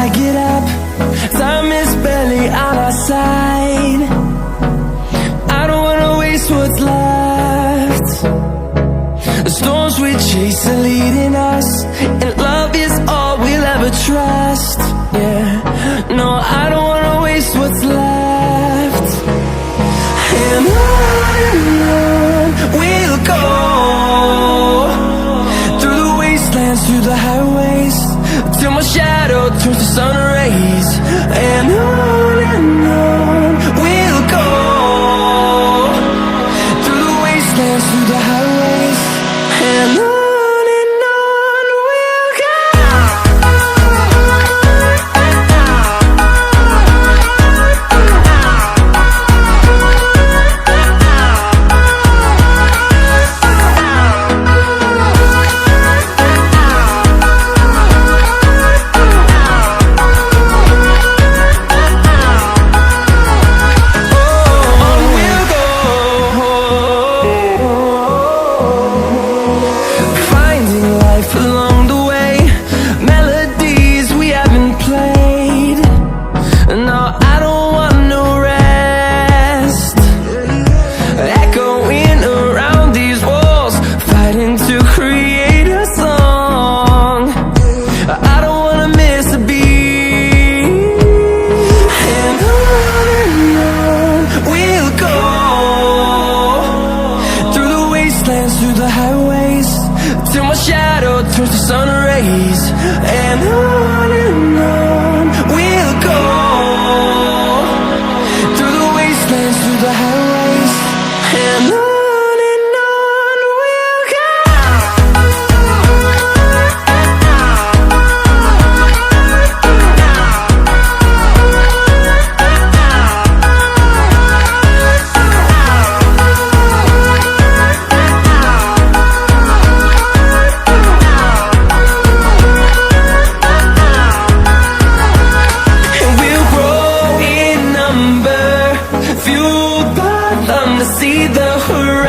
I get up, time is barely on our side. I don't wanna waste what's left. The storms we chase are leading us, and love is all we'll ever trust. Yeah, no, I don't wanna waste what's left. And on we'll go, through the wastelands, through the highways, till my shadow turns to sun rays. And on we'll go, through the wastelands, through the highways, and on we'll go. Through the highways, till my shadow turns to sun rays. And on we'll go, through the wastelands, through the highways, and on we'll go. See the horizon.